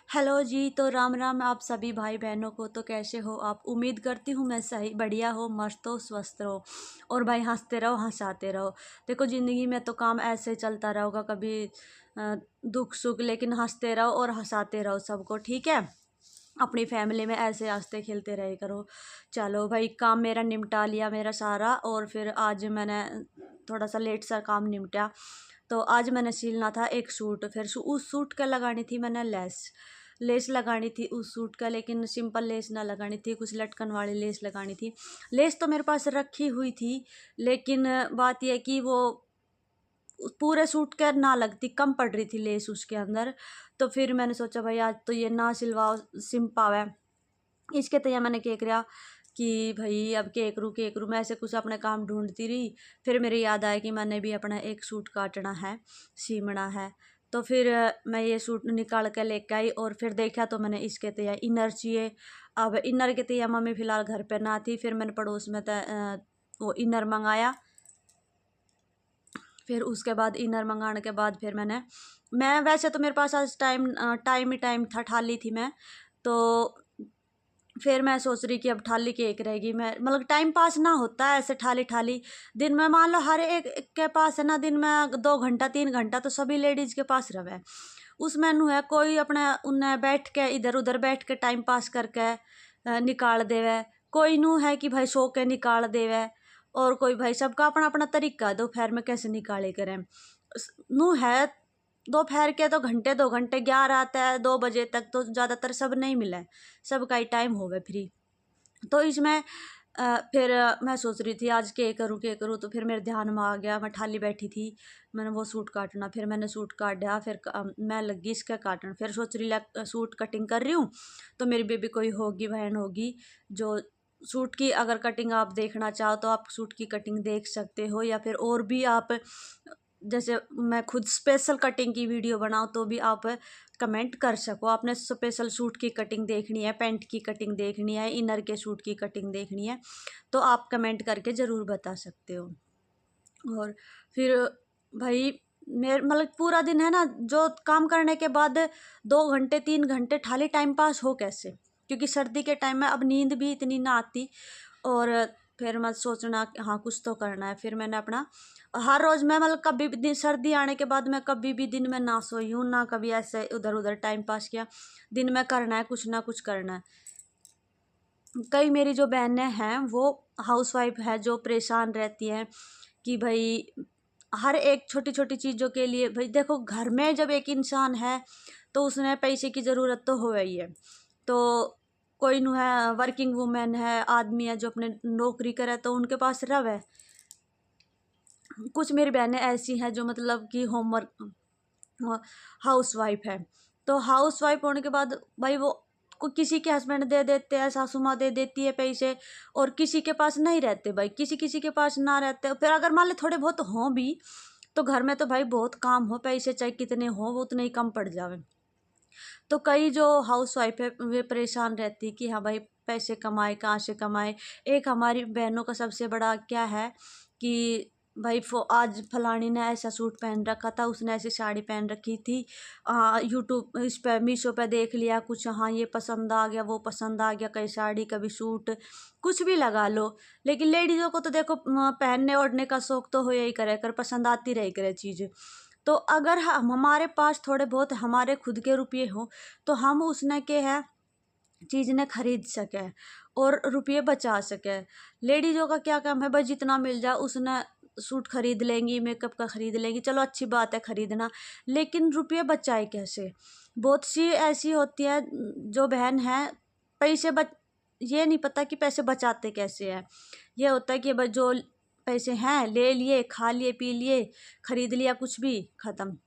Hello जी। तो राम राम आप सभी भाई बहनों को। तो कैसे हो आप? उम्मीद करती हूँ मैं सही बढ़िया हो, मस्त हो, स्वस्थ रहो और भाई हंसते रहो, हंसाते रहो। देखो ज़िंदगी में तो काम ऐसे चलता रहेगा, कभी दुख सुख, लेकिन हंसते रहो और हंसाते रहो सबको, ठीक है। अपनी फैमिली में ऐसे हंसते खेलते रहे करो। चलो भाई, काम मेरा निपटा लिया मेरा सारा, और फिर आज मैंने थोड़ा सा लेट सा काम निपटा। तो आज मैंने सिलना था एक सूट, फिर उस सूट का लगानी थी मैंने लेस लेस लगानी थी उस सूट का, लेकिन सिंपल लेस ना लगानी थी, कुछ लटकन वाली लेस लगानी थी। लेस तो मेरे पास रखी हुई थी, लेकिन बात यह कि वो पूरे सूट के ना लगती, कम पड़ रही थी लेस उसके अंदर। तो फिर मैंने सोचा भाई आज तो ये ना सिलवाओ, सिंपावे इसके तैयार मैंने क्या करा कि भाई अब केक रू मैं ऐसे कुछ अपने काम ढूंढती रही। फिर मेरी याद आया कि मैंने भी अपना एक सूट काटना है, सीमना है। तो फिर मैं ये सूट निकाल के लेके आई, और फिर देखा तो मैंने इसके तैयार इनर चाहिए। अब इनर के तैयार मम्मी फ़िलहाल घर पे ना थी, फिर मैंने पड़ोस में वो इनर मंगाया। फिर उसके बाद इनर मंगाने के बाद फिर मैं वैसे तो मेरे पास आज टाइम था, ठाली थी मैं। तो फिर मैं सोच रही कि अब ठाली केक रहेगी, मैं मतलब टाइम पास ना होता है ऐसे ठाली ठाली। दिन में मान लो हर एक के पास है ना, दिन में 2 घंटा 3 घंटा तो सभी लेडीज़ के पास रहे। उसमें नु है कोई अपने उन्हें बैठ के इधर उधर बैठ के टाइम पास करके निकाल देवे। कोई नू है कि भाई सो के निकाल देवे, और कोई भाई सबका अपना अपना तरीका है दोपहर में कैसे निकाले करें। नू है दोपहर के तो घंटे 2 घंटे 11 आता है 2 बजे तक, तो ज़्यादातर सब नहीं मिला है, सबका ही टाइम हो गया फ्री। तो इसमें फिर मैं सोच रही थी आज क्या करूँ, तो फिर मेरे ध्यान में आ गया, मैं ठाली बैठी थी, मैंने वो सूट काटना। फिर मैंने सूट काट दिया, फिर मैं लगी इसका काटन। फिर सोच रही सूट कटिंग कर रही हूँ, तो मेरी बेबी कोई होगी, बहन होगी जो सूट की अगर कटिंग आप देखना चाहो तो आप सूट की कटिंग देख सकते हो, या फिर और भी आप जैसे मैं खुद स्पेशल कटिंग की वीडियो बनाऊँ तो भी आप कमेंट कर सको। आपने स्पेशल सूट की कटिंग देखनी है, पैंट की कटिंग देखनी है, इनर के सूट की कटिंग देखनी है, तो आप कमेंट करके ज़रूर बता सकते हो। और फिर भाई मेरे मतलब पूरा दिन है ना, जो काम करने के बाद 2 घंटे 3 घंटे खाली टाइम पास हो कैसे, क्योंकि सर्दी के टाइम में अब नींद भी इतनी ना आती। और फिर मैं सोचना कि हाँ कुछ तो करना है। फिर मैंने अपना हर रोज़ मैं मतलब कभी भी दिन सर्दी आने के बाद मैं कभी भी दिन में ना सोई हूँ, ना कभी ऐसे उधर उधर टाइम पास किया। दिन में करना है, कुछ ना कुछ करना है। कई मेरी जो बहनें हैं वो हाउसवाइफ है, जो परेशान रहती हैं कि भाई हर एक छोटी छोटी चीज़ों के लिए, भाई देखो घर में जब एक इंसान है तो उसने पैसे की ज़रूरत तो हो ही है। तो कोई नु है वर्किंग वुमेन है, आदमी है जो अपने नौकरी करे, तो उनके पास रवे। कुछ मेरी बहनें ऐसी हैं जो मतलब कि होमवर्क हाउस वाइफ है। तो हाउस वाइफ होने के बाद भाई वो किसी के हस्बैंड दे देते हैं, सासू माँ दे देती है पैसे, और किसी के पास नहीं रहते भाई, किसी किसी के पास ना रहते। फिर अगर मान ले थोड़े बहुत हों भी, तो घर में तो भाई बहुत काम हो, पैसे चाहे कितने हों वो उतने ही कम पड़ जावे। तो कई जो हाउस वाइफ है वे परेशान रहती कि हाँ भाई पैसे कमाए, कहाँ से कमाए। एक हमारी बहनों का सबसे बड़ा क्या है कि भाई आज फलानी ने ऐसा सूट पहन रखा था, उसने ऐसी साड़ी पहन रखी थी, यूट्यूब इस पर मीशो पे देख लिया कुछ, हाँ ये पसंद आ गया, वो पसंद आ गया, कई साड़ी कभी सूट कुछ भी लगा लो। लेकिन लेडीज़ों को तो देखो पहनने ओढ़ने का शौक तो हो ही करे कर, पसंद आती रही करे चीज़। तो अगर हम हमारे पास थोड़े बहुत हमारे खुद के रुपये हों, तो हम उसने के है चीज़ ने खरीद सके और रुपये बचा सके। लेडीज़ों का क्या काम है भाई, जितना मिल जाए उसने सूट खरीद लेंगी, मेकअप का खरीद लेंगी, चलो अच्छी बात है खरीदना, लेकिन रुपये बचाए कैसे। बहुत सी ऐसी होती है जो बहन है पैसे ये नहीं पता कि पैसे बचाते कैसे हैं। ये होता है कि बस जो पैसे हैं ले लिए, खा लिए, पी लिए, खरीद लिया, कुछ भी ख़त्म।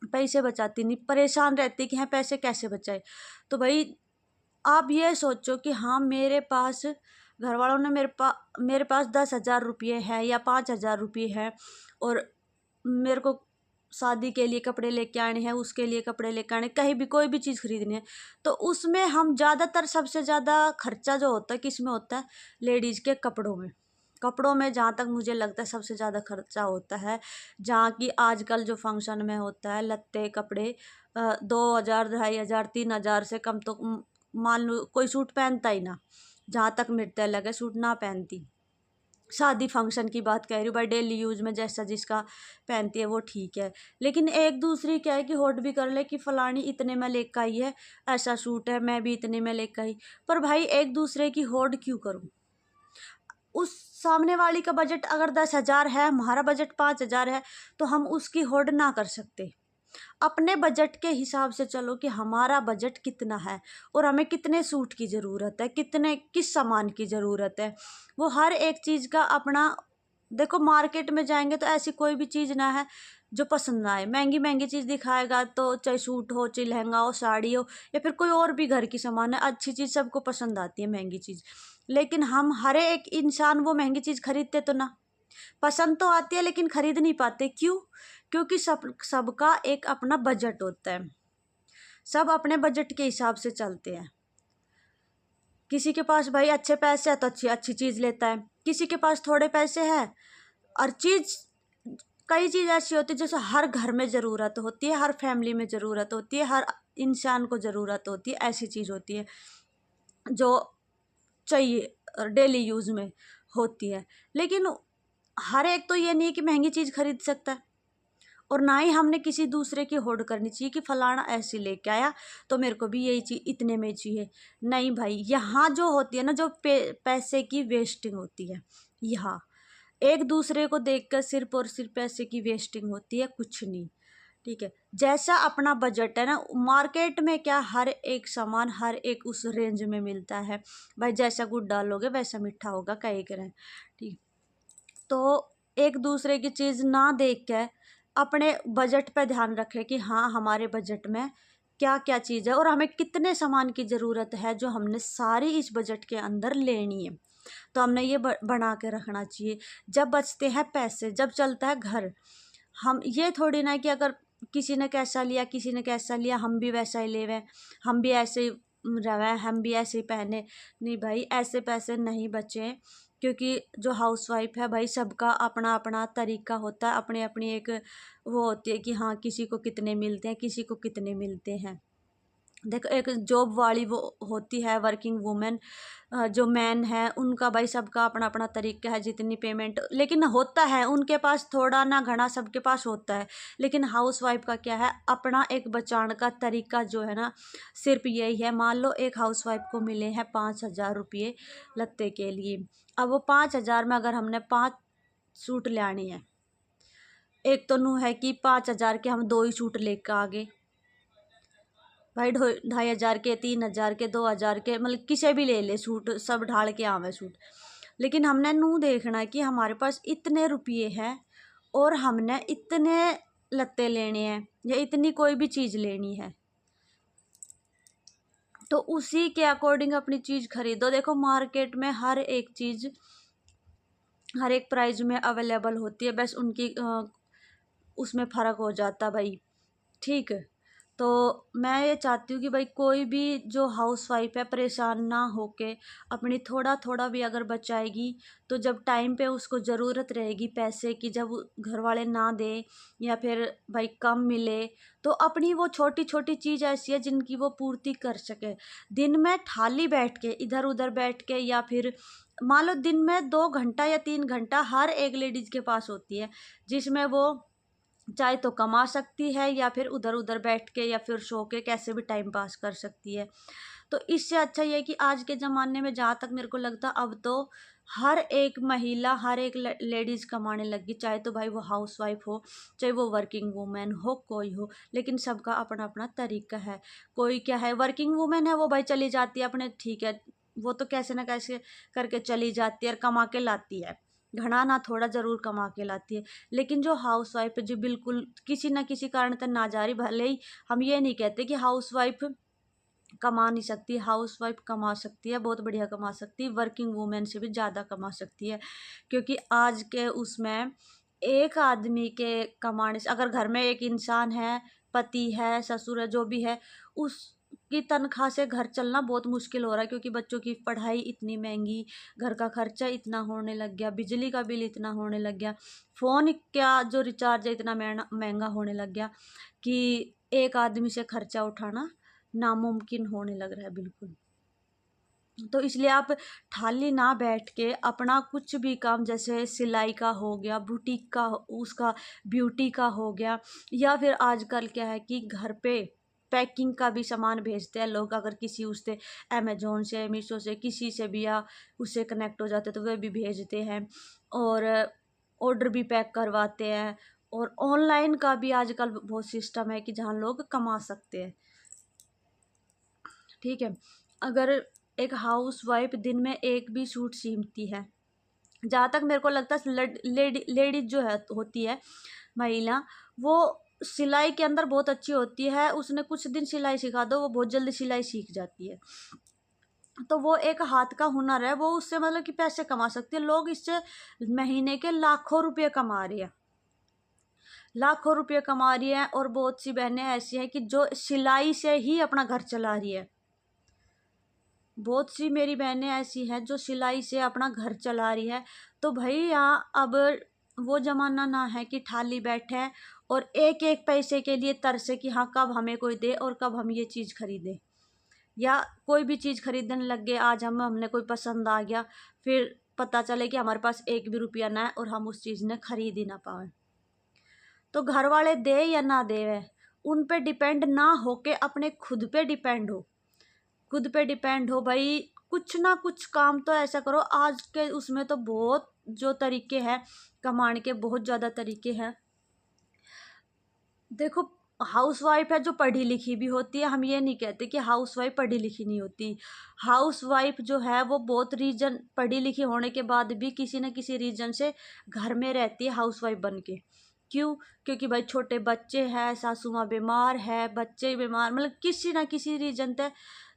पैसे बचाती नहीं, परेशान रहती कि हाँ पैसे कैसे बचाए। तो भाई आप ये सोचो कि हाँ मेरे पास घर वालों ने मेरे पास 10,000 रुपये है या 5,000 रुपये है, और मेरे को शादी के लिए कपड़े लेके आने हैं, उसके लिए कपड़े लेके आने, कहीं भी कोई भी चीज़ खरीदनी है, तो उसमें हम ज़्यादातर सबसे ज़्यादा खर्चा जो होता है किस में होता है, लेडीज़ के कपड़ों में। कपड़ों में जहाँ तक मुझे लगता है सबसे ज़्यादा खर्चा होता है, जहाँ की आजकल जो फंक्शन में होता है लत्ते कपड़े 2,000 2,500 3,000 से कम तो मान लो कोई सूट पहनता ही ना, जहाँ तक मेरे तय लगे सूट ना पहनती। शादी फंक्शन की बात कह रही हूँ भाई, डेली यूज में जैसा जिसका पहनती है वो ठीक है, लेकिन एक दूसरी क्या है कि होट भी कर ले कि फलानी इतने में लेकर आई है, ऐसा सूट है मैं भी इतने में लेकर आई। पर भाई एक दूसरे की होड़ क्यों करूँ? उस सामने वाली का बजट अगर 10,000 है, हमारा बजट 5,000 है, तो हम उसकी होड़ ना कर सकते। अपने बजट के हिसाब से चलो कि हमारा बजट कितना है और हमें कितने सूट की ज़रूरत है, कितने किस सामान की ज़रूरत है। वो हर एक चीज़ का अपना देखो, मार्केट में जाएंगे तो ऐसी कोई भी चीज़ ना है जो पसंद ना आए। महंगी महंगी चीज़ दिखाएगा तो चाहे सूट हो, चाहे लहंगा हो, साड़ी हो, या फिर कोई और भी घर की सामान है, अच्छी चीज़ सबको पसंद आती है, महंगी चीज़। लेकिन हम हर एक इंसान वो महंगी चीज़ खरीदते तो ना, पसंद तो आती है लेकिन खरीद नहीं पाते। क्यों? क्योंकि सबका एक अपना बजट होता है, सब अपने बजट के हिसाब से चलते हैं। किसी के पास भाई अच्छे पैसे है तो अच्छी अच्छी चीज़ लेता है, किसी के पास थोड़े पैसे है और कई चीज़ ऐसी होती है जैसे हर घर में ज़रूरत होती है, हर फैमिली में ज़रूरत होती है, हर इंसान को ज़रूरत होती है, ऐसी चीज़ होती है जो चाहिए डेली यूज़ में होती है। लेकिन हर एक तो ये नहीं कि महंगी चीज़ खरीद सकता है, और ना ही हमने किसी दूसरे की होड़ करनी चाहिए कि फलाना ऐसे लेके आया तो मेरे को भी यही चीज़ इतने में चाहिए। नहीं भाई, यहाँ जो होती है ना, जो पैसे की वेस्टिंग होती है, यहाँ एक दूसरे को देखकर सिर्फ और सिर्फ पैसे की वेस्टिंग होती है, कुछ नहीं। ठीक है, जैसा अपना बजट है ना, मार्केट में क्या हर एक सामान हर एक उस रेंज में मिलता है भाई, जैसा गुड़ डालोगे वैसा मीठा होगा, कहीं करें। ठीक, तो एक दूसरे की चीज़ ना देख के अपने बजट पे ध्यान रखें कि हाँ हमारे बजट में क्या क्या चीज़ है और हमें कितने सामान की ज़रूरत है जो हमने सारी इस बजट के अंदर लेनी है। तो हमने ये बना के रखना चाहिए। जब बचते हैं पैसे, जब चलता है घर, हम ये थोड़ी ना कि अगर किसी ने कैसा लिया किसी ने कैसा लिया हम भी वैसा ही लेवें, हम भी ऐसे ही रवें, हम भी ऐसे ही पहने। नहीं भाई, ऐसे पैसे नहीं बचे, क्योंकि जो हाउसवाइफ है भाई सबका अपना अपना तरीका होता है, अपनी अपनी एक वो होती है कि हाँ किसी को कितने मिलते हैं, किसी को कितने मिलते हैं। देखो, एक जॉब वाली वो होती है वर्किंग वूमेन, जो मैन है उनका भाई सबका अपना अपना तरीका है जितनी पेमेंट, लेकिन होता है उनके पास थोड़ा ना घना सबके पास होता है। लेकिन हाउसवाइफ का क्या है, अपना एक बचाने का तरीका जो है ना, सिर्फ यही है। मान लो एक हाउसवाइफ को मिले हैं 5,000 रुपये लत्ते के लिए, अब वो 5,000 में अगर हमने 5 सूट लाने हैं, एक तो नू है कि 5,000 के हम 2 ही सूट लेकर आ गए भाई, 2,500 के, 3,000 के, 2,000 के, मतलब किसे भी ले ले सूट, सब ढाल के आवे सूट। लेकिन हमने नू देखना है कि हमारे पास इतने रुपये हैं और हमने इतने लत्ते लेने हैं या इतनी कोई भी चीज़ लेनी है, तो उसी के अकॉर्डिंग अपनी चीज़ खरीदो। देखो, मार्केट में हर एक चीज़ हर एक प्राइस में अवेलेबल होती है, बस उनकी उसमें फ़र्क हो जाता भाई। ठीक है, तो मैं ये चाहती हूँ कि भाई कोई भी जो हाउसवाइफ है परेशान ना होके अपनी थोड़ा थोड़ा भी अगर बचाएगी, तो जब टाइम पे उसको ज़रूरत रहेगी पैसे की, जब घर वाले ना दे या फिर भाई कम मिले, तो अपनी वो छोटी छोटी चीज़ ऐसी है जिनकी वो पूर्ति कर सके। दिन में खाली बैठ के इधर उधर बैठ के, या फिर मान लो दिन में 2 घंटा या 3 घंटा हर एक लेडीज़ के पास होती है, जिसमें वो चाहे तो कमा सकती है या फिर उधर उधर बैठ के या फिर सो के कैसे भी टाइम पास कर सकती है। तो इससे अच्छा ये है कि आज के ज़माने में जहाँ तक मेरे को लगता, अब तो हर एक महिला, हर एक लेडीज़ कमाने लगी, चाहे तो भाई वो हाउसवाइफ हो, चाहे वो वर्किंग वूमेन हो, कोई हो, लेकिन सबका अपना अपना तरीका है। कोई क्या है, वर्किंग वूमेन है वो भाई चली जाती है अपने, ठीक है, वो तो कैसे ना कैसे करके चली जाती है और कमा के लाती है, घना ना थोड़ा ज़रूर कमा के लाती है। लेकिन जो हाउसवाइफ है जो बिल्कुल किसी न किसी कारण तक ना जा रही, भले ही हम ये नहीं कहते कि हाउसवाइफ कमा नहीं सकती, हाउसवाइफ कमा सकती है, बहुत बढ़िया कमा सकती है, वर्किंग वूमेन से भी ज़्यादा कमा सकती है। क्योंकि आज के उसमें एक आदमी के कमाने से, अगर घर में एक इंसान है, पति है, ससुर है, जो भी है, उस की तनख्वाह से घर चलना बहुत मुश्किल हो रहा है, क्योंकि बच्चों की पढ़ाई इतनी महंगी, घर का खर्चा इतना होने लग गया, बिजली का बिल इतना होने लग गया, फ़ोन क्या जो रिचार्ज है इतना महंगा होने लग गया कि एक आदमी से खर्चा उठाना नामुमकिन होने लग रहा है बिल्कुल। तो इसलिए आप खाली ना बैठ के अपना कुछ भी काम, जैसे सिलाई का हो गया, बुटीक का, उसका ब्यूटी का हो गया, या फिर आजकल क्या है कि घर पे पैकिंग का भी सामान भेजते हैं लोग। अगर किसी उससे अमेजोन से, मीशो से, किसी से भी या उससे कनेक्ट हो जाते तो वे भी भेजते हैं, और ऑर्डर भी पैक करवाते हैं। और ऑनलाइन का भी आजकल बहुत सिस्टम है कि जहाँ लोग कमा सकते हैं। ठीक है, अगर एक हाउस वाइफ दिन में एक भी सूट सीमती है, जहाँ तक मेरे को लगता है लेडीज जो है होती है महिला, वो सिलाई के अंदर बहुत अच्छी होती है। उसने कुछ दिन सिलाई सिखा दो, वो बहुत जल्दी सिलाई सीख जाती है। तो वो एक हाथ का हुनर है, वो उससे मतलब कि पैसे कमा सकती है। लोग इससे महीने के लाखों रुपये कमा रहे हैं, लाखों रुपये कमा रही है। और बहुत सी बहनें ऐसी हैं कि जो सिलाई से ही अपना घर चला रही है। बहुत सी मेरी बहनें ऐसी हैं जो सिलाई से अपना घर चला रही है। तो भाई यहाँ अब वो ज़माना ना है कि खाली बैठे और एक एक पैसे के लिए तरसे कि हाँ कब हमें कोई दे और कब हम ये चीज़ खरीदें, या कोई भी चीज़ खरीदने लग गए। आज हमने कोई पसंद आ गया, फिर पता चले कि हमारे पास एक भी रुपया ना है और हम उस चीज़ ने खरीद ही ना पाए। तो घर वाले दे या ना दे, उन पे डिपेंड ना हो के अपने खुद पे डिपेंड हो, खुद पे डिपेंड हो भाई। कुछ ना कुछ काम तो ऐसा करो। आज के उसमें तो बहुत जो तरीके हैं कमाने के, बहुत ज़्यादा तरीके हैं। देखो, हाउस वाइफ है जो पढ़ी लिखी भी होती है, हम ये नहीं कहते कि हाउस वाइफ पढ़ी लिखी नहीं होती। हाउस वाइफ जो है वो बहुत रीजन, पढ़ी लिखी होने के बाद भी किसी न किसी रीजन से घर में रहती है हाउस वाइफ बन के। क्यों? क्योंकि भाई छोटे बच्चे हैं, सासू माँ बीमार है, बच्चे बीमार, मतलब किसी ना किसी रीजन तक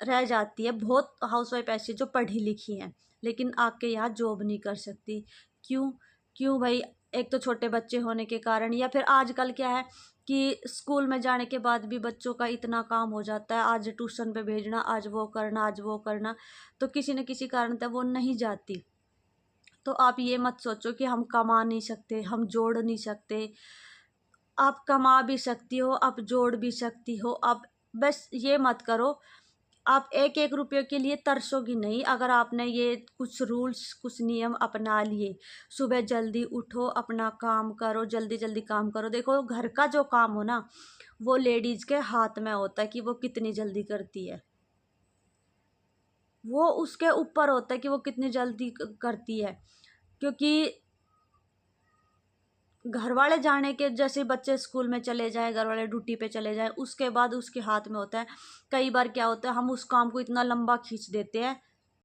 रह जाती है। बहुत हाउस वाइफ ऐसी जो पढ़ी लिखी हैं लेकिन आके यहाँ जॉब नहीं कर सकती। क्यों? क्यों भाई? एक तो छोटे बच्चे होने के कारण, या फिर आजकल क्या है कि स्कूल में जाने के बाद भी बच्चों का इतना काम हो जाता है, आज ट्यूशन पे भेजना, आज वो करना, आज वो करना, तो किसी न किसी कारण तक वो नहीं जाती। तो आप ये मत सोचो कि हम कमा नहीं सकते, हम जोड़ नहीं सकते। आप कमा भी सकती हो, आप जोड़ भी सकती हो। आप बस ये मत करो, आप एक एक रुपये के लिए तरसोगी नहीं। अगर आपने ये कुछ रूल्स, कुछ नियम अपना लिए, सुबह जल्दी उठो, अपना काम करो, जल्दी जल्दी काम करो। देखो, घर का जो काम हो ना, वो लेडीज़ के हाथ में होता है कि वो कितनी जल्दी करती है। वो उसके ऊपर होता है कि वो कितनी जल्दी करती है। क्योंकि घर वाले जाने के, जैसे बच्चे स्कूल में चले जाए, घर वाले ड्यूटी पे चले जाए, उसके बाद उसके हाथ में होता है। कई बार क्या होता है, हम उस काम को इतना लंबा खींच देते हैं